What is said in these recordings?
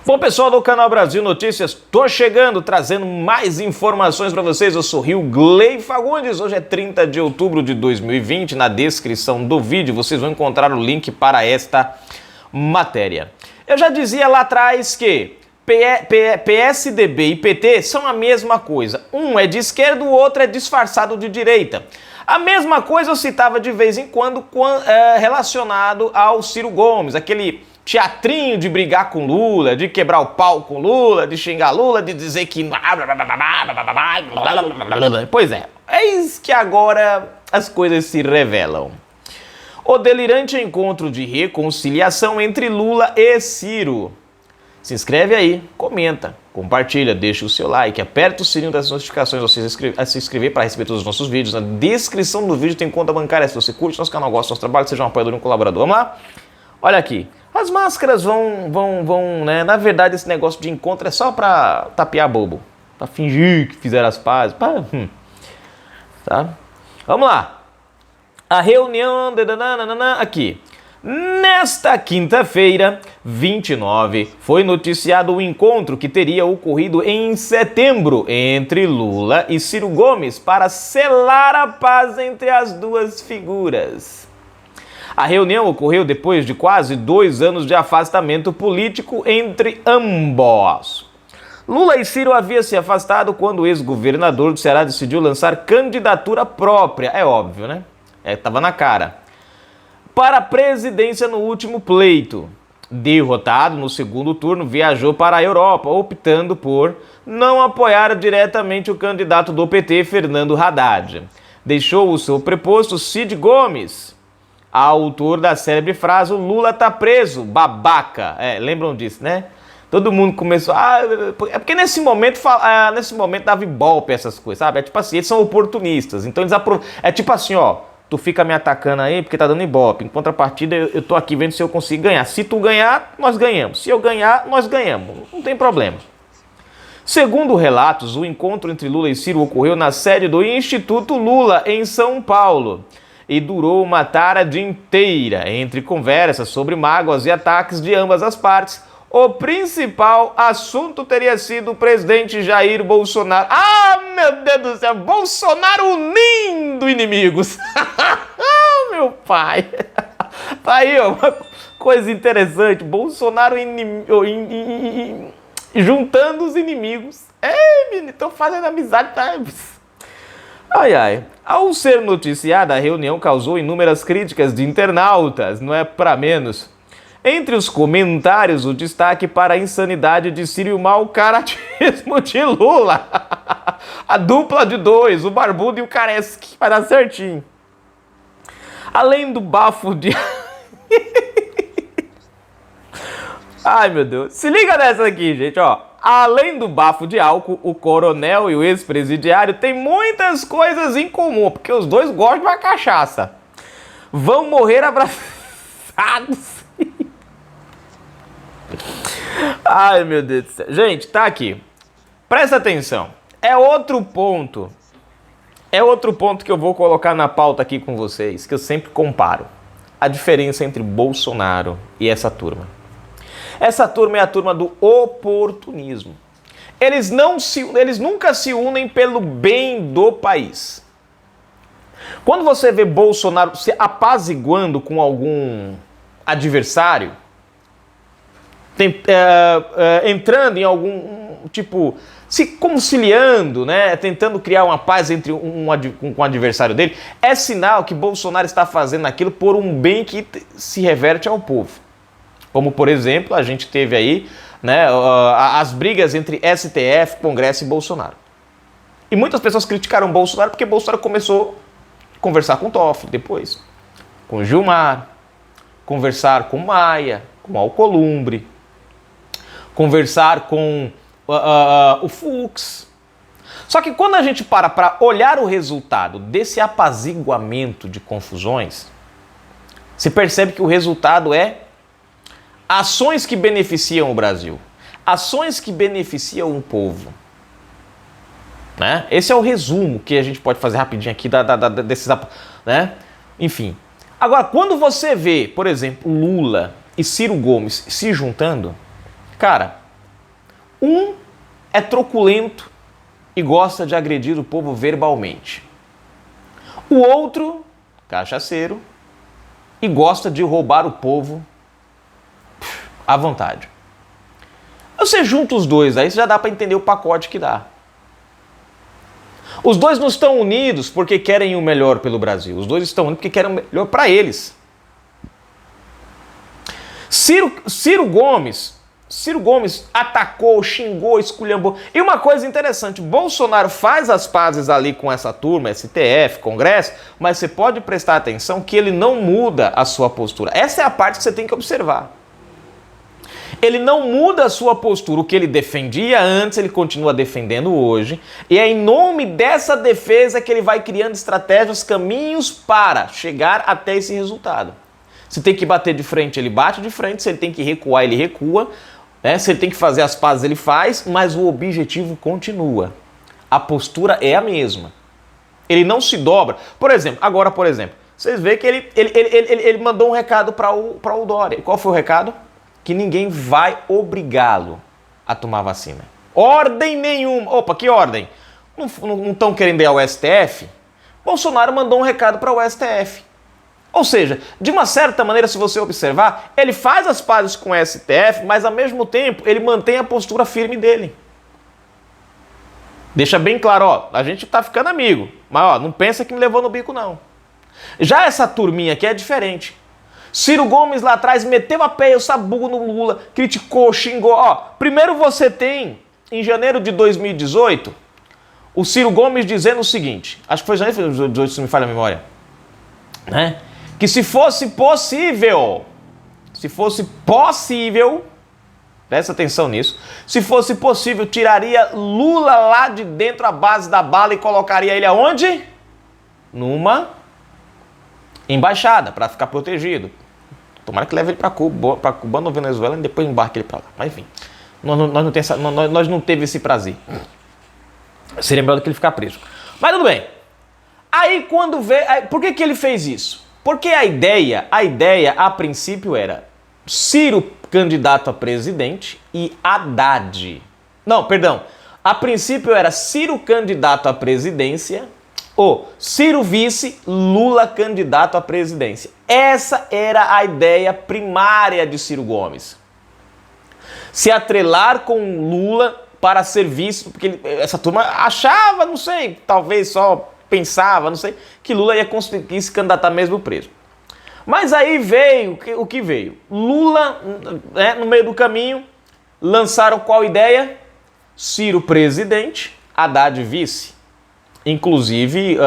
Bom, pessoal do canal Brasil Notícias, tô chegando, trazendo mais informações para vocês. Eu sou Gley Fagundes. Hoje é 30 de outubro de 2020. Na descrição do vídeo vocês vão encontrar o link para esta matéria. Eu já dizia lá atrás que PSDB e PT são a mesma coisa. Um é de esquerda, o outro é disfarçado de direita. A mesma coisa eu citava de vez em quando relacionado ao Ciro Gomes, aquele teatrinho de brigar com Lula, de quebrar o pau com Lula, de xingar Lula, de dizer que... Pois é, eis que agora as coisas se revelam. O delirante encontro de reconciliação entre Lula e Ciro. Se inscreve aí, comenta, compartilha, deixa o seu like, aperta o sininho das notificações a se inscrever para receber todos os nossos vídeos. Na descrição do vídeo tem conta bancária. Se você curte nosso canal, gosta do nosso trabalho, seja um apoiador e um colaborador. Vamos lá? Olha aqui. As máscaras vão, né? Na verdade, esse negócio de encontro é só pra tapear bobo. Pra fingir que fizeram as pazes. Tá? Vamos lá. A reunião... Aqui. Nesta quinta-feira, 29, foi noticiado o encontro que teria ocorrido em setembro entre Lula e Ciro Gomes para selar a paz entre as duas figuras. A reunião ocorreu depois de quase 2 anos de afastamento político entre ambos. Lula e Ciro haviam se afastado quando o ex-governador do Ceará decidiu lançar candidatura própria, é óbvio, né? Tava na cara. Para a presidência no último pleito. Derrotado no segundo turno, viajou para a Europa, optando por não apoiar diretamente o candidato do PT, Fernando Haddad. Deixou o seu preposto Cid Gomes, autor da célebre frase, o Lula tá preso, babaca. Lembram disso, né? Todo mundo começou... é porque nesse momento dava ibope essas coisas, sabe? É tipo assim, eles são oportunistas. Então eles é tipo assim, ó, tu fica me atacando aí porque tá dando ibope. Em contrapartida, eu tô aqui vendo se eu consigo ganhar. Se tu ganhar, nós ganhamos. Se eu ganhar, nós ganhamos. Não tem problema. Segundo relatos, o encontro entre Lula e Ciro ocorreu na sede do Instituto Lula, em São Paulo, e durou uma tarde inteira, entre conversas sobre mágoas e ataques de ambas as partes. O principal assunto teria sido o presidente Jair Bolsonaro. Ah, meu Deus do céu, Bolsonaro unindo inimigos. Meu pai. Tá aí, ó, uma coisa interessante, Bolsonaro juntando os inimigos. Menino, estão fazendo amizade, tá? Ai. Ao ser noticiada, a reunião causou inúmeras críticas de internautas, não é pra menos. Entre os comentários, o destaque para a insanidade de Ciro e o mau caratismo de Lula. A dupla de dois, o barbudo e o careca, vai dar certinho. Além do bafo de... Ai, meu Deus. Se liga nessa aqui, gente, ó. Além do bafo de álcool, o coronel e o ex-presidiário têm muitas coisas em comum, porque os dois gostam de uma cachaça. Vão morrer abraçados. Ai, meu Deus do céu. Gente, tá aqui. Presta atenção. É outro ponto que eu vou colocar na pauta aqui com vocês, que eu sempre comparo. A diferença entre Bolsonaro e essa turma. Essa turma é a turma do oportunismo. Eles nunca se unem pelo bem do país. Quando você vê Bolsonaro se apaziguando com algum adversário, entrando em algum tipo, se conciliando, né, tentando criar uma paz entre com o adversário dele, é sinal que Bolsonaro está fazendo aquilo por um bem que se reverte ao povo. Como, por exemplo, a gente teve aí, né, as brigas entre STF, Congresso e Bolsonaro. E muitas pessoas criticaram Bolsonaro porque Bolsonaro começou a conversar com Toffoli depois, com Gilmar, conversar com Maia, com Alcolumbre, conversar com o Fux. Só que quando a gente para olhar o resultado desse apaziguamento de confusões, se percebe que o resultado é ações que beneficiam o Brasil, ações que beneficiam o povo. Né? Esse é o resumo que a gente pode fazer rapidinho aqui desses... Né? Enfim. Agora, quando você vê, por exemplo, Lula e Ciro Gomes se juntando, cara, um é truculento e gosta de agredir o povo verbalmente. O outro, cachaceiro, e gosta de roubar o povo à vontade. Você junta os dois, aí você já dá para entender o pacote que dá. Os dois não estão unidos porque querem o melhor pelo Brasil. Os dois estão unidos porque querem o melhor para eles. Ciro Gomes atacou, xingou, esculhambou. E uma coisa interessante, Bolsonaro faz as pazes ali com essa turma, STF, Congresso, mas você pode prestar atenção que ele não muda a sua postura. Essa é a parte que você tem que observar. Ele não muda a sua postura. O que ele defendia antes, ele continua defendendo hoje. E é em nome dessa defesa que ele vai criando estratégias, caminhos para chegar até esse resultado. Se tem que bater de frente, ele bate de frente. Se ele tem que recuar, ele recua. Né? Se ele tem que fazer as pazes, ele faz. Mas o objetivo continua. A postura é a mesma. Ele não se dobra. Por exemplo, vocês veem que ele mandou um recado para o Dória. Qual foi o recado? Que ninguém vai obrigá-lo a tomar vacina. Ordem nenhuma. Opa, que ordem? Não estão querendo ir ao STF? Bolsonaro mandou um recado para o STF. Ou seja, de uma certa maneira, se você observar, ele faz as pazes com o STF, mas ao mesmo tempo ele mantém a postura firme dele. Deixa bem claro, ó, a gente tá ficando amigo, mas ó, não pensa que me levou no bico não. Já essa turminha aqui é diferente. Ciro Gomes lá atrás meteu a pé, o sabugo no Lula, criticou, xingou. Ó, primeiro você tem, em janeiro de 2018, o Ciro Gomes dizendo o seguinte, acho que foi janeiro de 2018, se não me falha a memória, né? Que se fosse possível, presta atenção nisso, se fosse possível, tiraria Lula lá de dentro, a base da bala, e colocaria ele aonde? Numa embaixada, para ficar protegido. Tomara que leve ele para Cuba, no Venezuela, e depois embarque ele para lá. Mas enfim, nós não teve esse prazer. Seria melhor do que ele ficar preso. Mas tudo bem. Aí quando vê... por que ele fez isso? Porque a ideia a princípio era Ciro candidato a presidente e Haddad... Não, perdão. A princípio era Ciro candidato à presidência... ou Ciro vice, Lula candidato à presidência. Essa era a ideia primária de Ciro Gomes. Se atrelar com Lula para ser vice, porque essa turma achava, não sei, talvez só pensava, não sei, que Lula ia conseguir se candidatar mesmo preso. Mas aí veio o que veio. Lula, né, no meio do caminho, lançaram qual ideia? Ciro presidente, Haddad vice. Inclusive,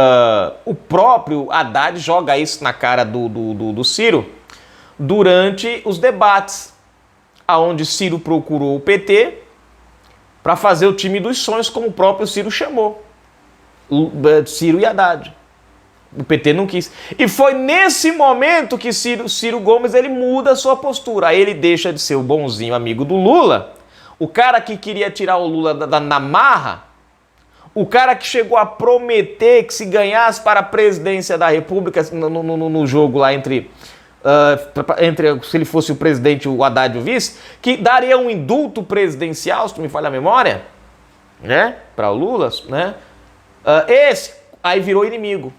o próprio Haddad joga isso na cara do Ciro durante os debates, onde Ciro procurou o PT para fazer o time dos sonhos, como o próprio Ciro chamou. Ciro e Haddad. O PT não quis. E foi nesse momento que Ciro Gomes ele muda a sua postura. Aí ele deixa de ser o bonzinho amigo do Lula, o cara que queria tirar o Lula na marra, o cara que chegou a prometer que se ganhasse para a presidência da República no jogo lá entre se ele fosse o presidente, o Haddad e o vice, que daria um indulto presidencial, se tu me falha a memória, né, para o Lula, né? Esse aí virou inimigo,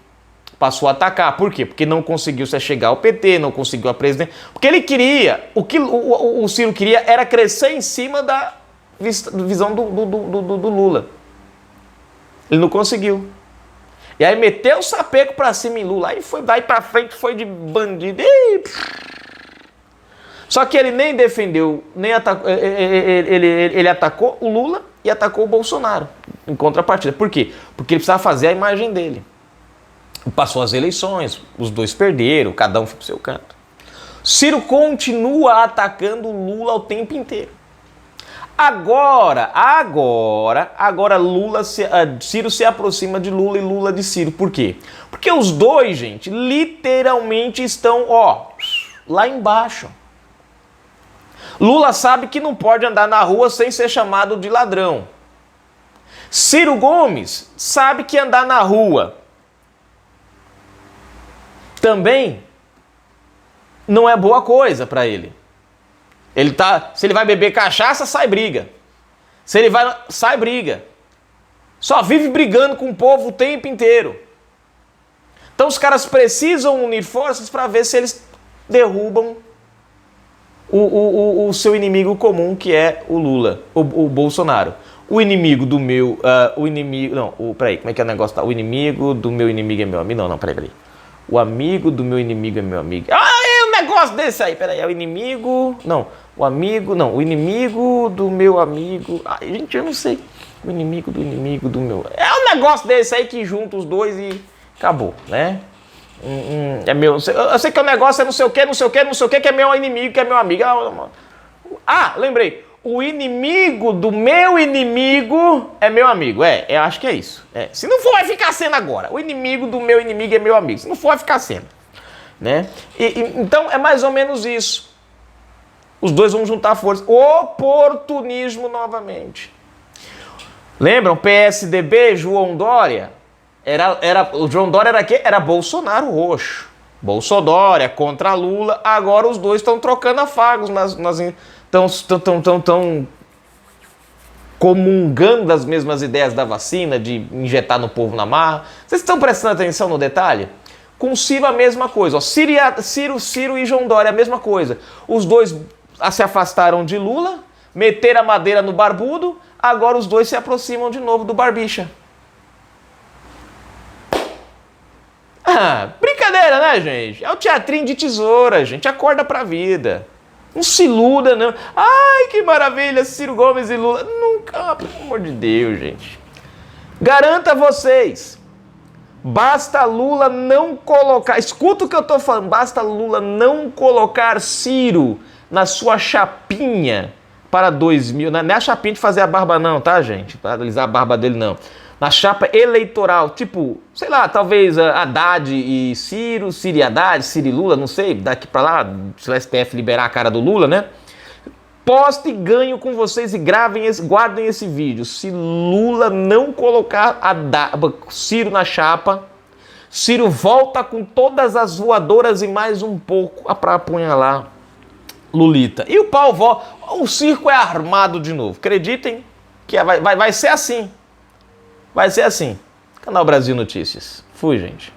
passou a atacar. Por quê? Porque não conseguiu se chegar ao PT, não conseguiu a presidência, porque ele queria, o que o Ciro queria era crescer em cima da visão do Lula. Ele não conseguiu. E aí meteu o sapeco pra cima em Lula. Aí foi daí pra frente, foi de bandido. Só que ele nem defendeu, nem atacou. Ele atacou o Lula e atacou o Bolsonaro em contrapartida. Por quê? Porque ele precisava fazer a imagem dele. Passou as eleições, os dois perderam, cada um foi pro seu canto. Ciro continua atacando o Lula o tempo inteiro. Agora Ciro se aproxima de Lula e Lula de Ciro. Por quê? Porque os dois, gente, literalmente estão, lá embaixo. Lula sabe que não pode andar na rua sem ser chamado de ladrão. Ciro Gomes sabe que andar na rua também não é boa coisa para ele. Se ele vai beber cachaça, sai briga. Se ele vai, sai briga. Só vive brigando com o povo o tempo inteiro. Então os caras precisam unir forças para ver se eles derrubam o seu inimigo comum, que é o Lula, o Bolsonaro. O inimigo do meu... peraí, como é que é o negócio? Tá? O inimigo do meu inimigo é meu amigo. Não, peraí. O amigo do meu inimigo é meu amigo. É um negócio desse aí, peraí. É o inimigo... Não, o amigo... Não, o inimigo do meu amigo... Ai, gente, eu não sei. O inimigo do inimigo do meu... É um negócio desse aí que junta os dois e acabou, né? É meu... Eu sei que o negócio é não sei o que, não sei o que, não sei o que é meu inimigo, que é meu amigo. Lembrei. O inimigo do meu inimigo é meu amigo. Eu acho que é isso. Se não for, vai ficar sendo agora. O inimigo do meu inimigo é meu amigo. Se não for, vai ficar sendo. Né? Então, é mais ou menos isso. Os dois vão juntar forças. Oportunismo novamente. Lembram? PSDB, João Dória? O João Dória era quê? Era Bolsonaro roxo. Bolsodória contra Lula. Agora os dois estão trocando afagos estão comungando das mesmas ideias da vacina, de injetar no povo na marra. Vocês estão prestando atenção no detalhe? Com Ciro a mesma coisa. Ciro e João Dória a mesma coisa. Os dois se afastaram de Lula, meteram a madeira no barbudo, agora os dois se aproximam de novo do Barbicha. Brincadeira, né, gente? É o teatrinho de tesoura, gente. Acorda pra vida. Não se iluda, não. Ai, que maravilha, Ciro Gomes e Lula. Nunca, pelo amor de Deus, gente. Garanta vocês. Basta Lula não colocar... Escuta o que eu tô falando. Basta Lula não colocar Ciro na sua chapinha para 2000. Não é a chapinha de fazer a barba não, tá, gente? Para alisar a barba dele, não. Na chapa eleitoral, tipo, sei lá, talvez Haddad e Ciro e Haddad, Ciro e Lula, não sei, daqui pra lá, se o STF liberar a cara do Lula, né? Posto e ganho com vocês e guardem esse vídeo. Se Lula não colocar Ciro na chapa, Ciro volta com todas as voadoras e mais um pouco pra apunhalar Lulita. E o pau volta, o circo é armado de novo. Acreditem que vai ser assim. Vai ser assim. Canal Brasil Notícias. Fui, gente.